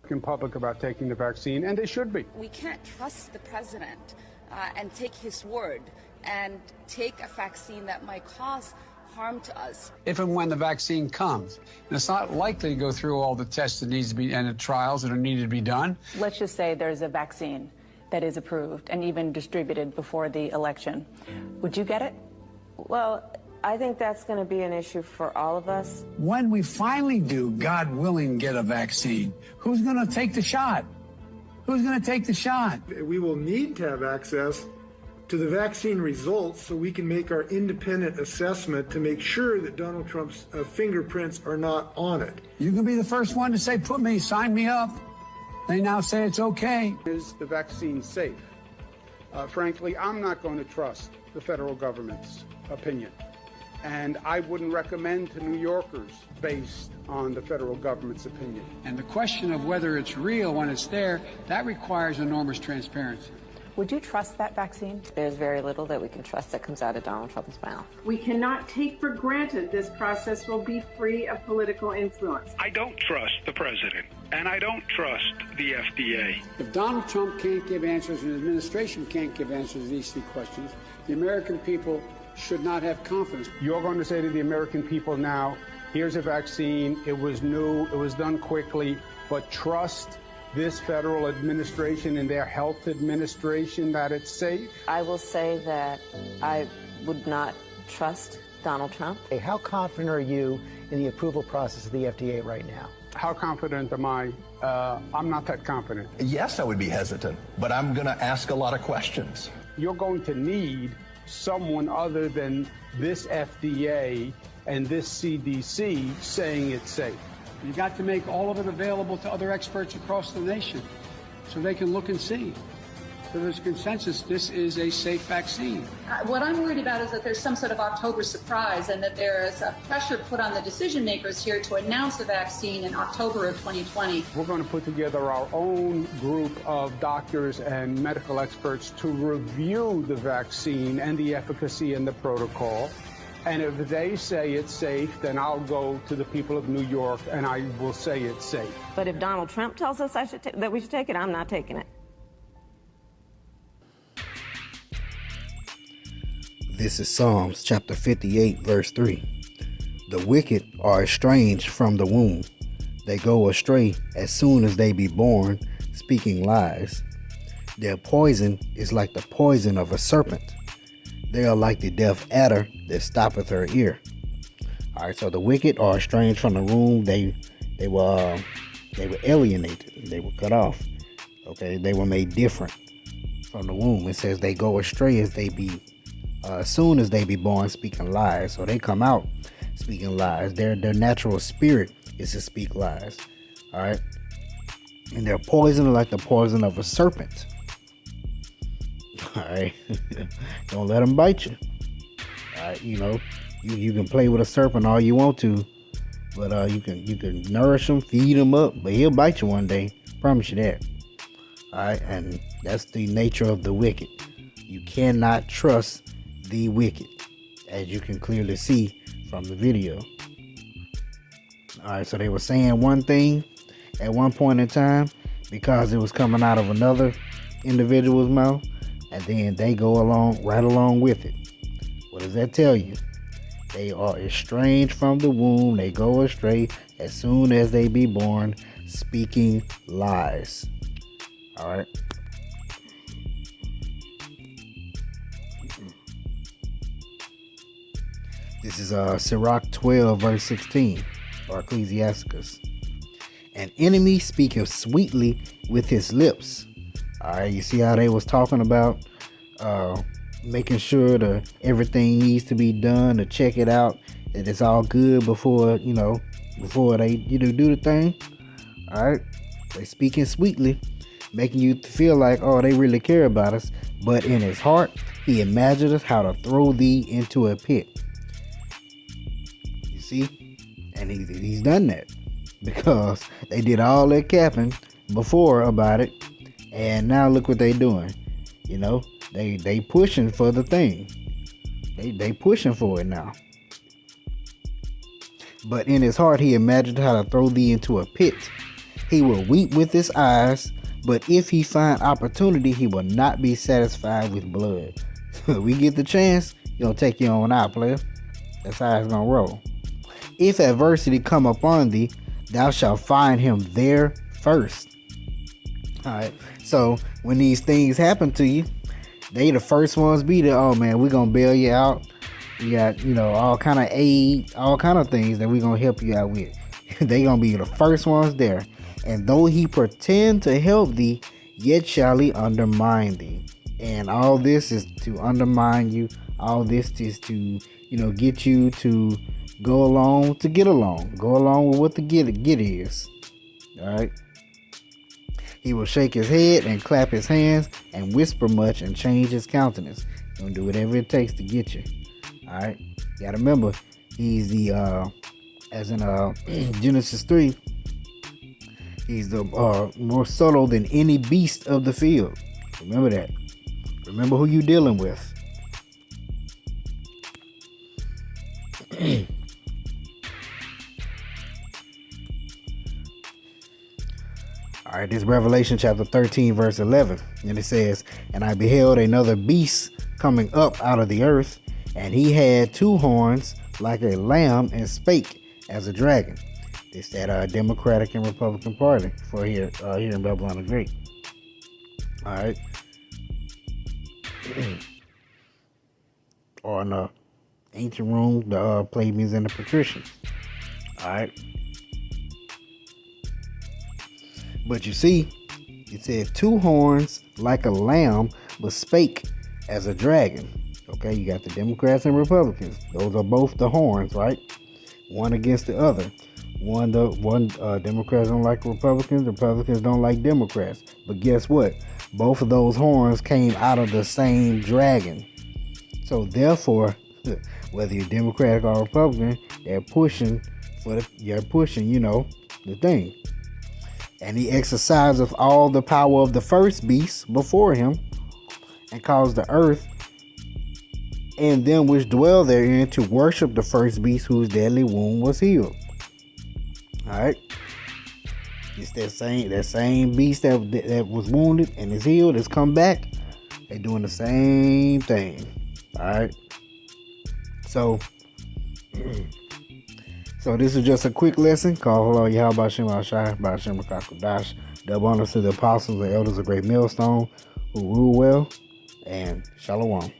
American public about taking the vaccine, and they should be. We can't trust the president and take his word and take a vaccine that might cause harm to us. If and when the vaccine comes, and it's not likely to go through all the tests that needs to be and the trials that are needed to be done. Let's just say there's a vaccine that is approved and even distributed before the election. Would you get it? Well, I think that's going to be an issue for all of us. When we finally do, God willing, get a vaccine, who's going to take the shot? Who's going to take the shot? We will need to have access to the vaccine results so we can make our independent assessment to make sure that Donald Trump's fingerprints are not on it. You can be the first one to say, sign me up. They now say it's okay. Is the vaccine safe? Frankly, I'm not going to trust the federal government's opinion. And I wouldn't recommend to New Yorkers based on the federal government's opinion. And the question of whether it's real when it's there, that requires enormous transparency. Would you trust that vaccine? There's very little that we can trust that comes out of Donald Trump's mouth. We cannot take for granted this process will be free of political influence. I don't trust the president, and I don't trust the FDA. If Donald Trump can't give answers and the administration can't give answers to these three questions, the American people should not have confidence. You're going to say to the American people now, here's a vaccine, it was new, it was done quickly, but trust this federal administration and their health administration that it's safe? I will say that I would not trust Donald Trump. Hey, how confident are you in the approval process of the FDA right now? How confident am I? I'm not that confident. Yes, I would be hesitant, but I'm going to ask a lot of questions. You're going to need someone other than this FDA and this CDC saying it's safe. You got to make all of it available to other experts across the nation so they can look and see. So there's consensus, this is a safe vaccine. What I'm worried about is that there's some sort of October surprise and that there is a pressure put on the decision makers here to announce a vaccine in October of 2020. We're going to put together our own group of doctors and medical experts to review the vaccine and the efficacy and the protocol. And if they say it's safe, then I'll go to the people of New York and I will say it's safe. But if Donald Trump tells us that we should take it, I'm not taking it. This is Psalms chapter 58, verse 3. The wicked are estranged from the womb. They go astray as soon as they be born, speaking lies. Their poison is like the poison of a serpent. They are like the deaf adder that stoppeth her ear. All right, so the wicked are estranged from the womb. They were alienated. They were cut off. Okay, they were made different from the womb. It says they go astray as they be, soon as they be born, speaking lies. So they come out speaking lies. Their natural spirit is to speak lies. All right, and their poison is like the poison of a serpent. All right, don't let them bite you. All right, you can play with a serpent all you want to, but you can nourish him, feed him up, but he'll bite you one day. Promise you that. All right, and that's the nature of the wicked. You cannot trust the wicked, as you can clearly see from the video. All right, so they were saying one thing at one point in time because it was coming out of another individual's mouth. And then they go right along with it. What does that tell you? They are estranged from the womb. They go astray as soon as they be born, speaking lies. All right. This is Sirach 12, verse 16, or Ecclesiasticus. An enemy speaketh sweetly with his lips. All right, you see how they was talking about making sure that everything needs to be done to check it out, that it's all good before they do the thing. All right, they speaking sweetly, making you feel like, oh, they really care about us, but in his heart he imagineth how to throw thee into a pit. You see, and he's done that because they did all that capping before about it. And now look what they doing. They pushing for the thing. They pushing for it now. But in his heart he imagined how to throw thee into a pit, He will weep with his eyes, but if he find opportunity, he will not be satisfied with blood. We get the chance, he'll take you on out, player. That's how it's gonna roll. If adversity come upon thee, thou shalt find him there first. Alright, so when these things happen to you, they the first ones be there. Oh man, we're gonna bail you out. We got, all kind of aid, all kind of things that we're gonna help you out with. They gonna be the first ones there. And though he pretend to help thee, yet shall he undermine thee. And all this is to undermine you. All this is to, get you to go along to get along. Go along with what the get is. All right. He will shake his head and clap his hands and whisper much and change his countenance. He's gonna do whatever it takes to get you. All right. You gotta remember, he's the as in Genesis 3. He's the more subtle than any beast of the field. Remember that. Remember who you dealing with. All right, this is Revelation chapter 13, verse 11. And it says, and I beheld another beast coming up out of the earth, and he had 2 horns like a lamb and spake as a dragon. It's that Democratic and Republican Party for here in Babylon the Great. All right. Or in the ancient Rome, the plebeians and the patricians. All right. But you see, it said 2 horns like a lamb, but spake as a dragon. Okay, you got the Democrats and Republicans. Those are both the horns, right? One against the other. One Democrats don't like Republicans. Republicans don't like Democrats. But guess what? Both of those horns came out of the same dragon. So therefore, whether you're Democratic or Republican, they're pushing the thing. And he exerciseth all the power of the first beast before him, and caused the earth and them which dwell therein to worship the first beast whose deadly wound was healed. All right, it's that same beast that was wounded and is healed has come back. They're doing the same thing. All right, so this is just a quick lesson called Hello Yahweh Shem Ashai Ba'Shem Dash. Double honors to the apostles and elders of Great Millstone who rule well, and Shalom.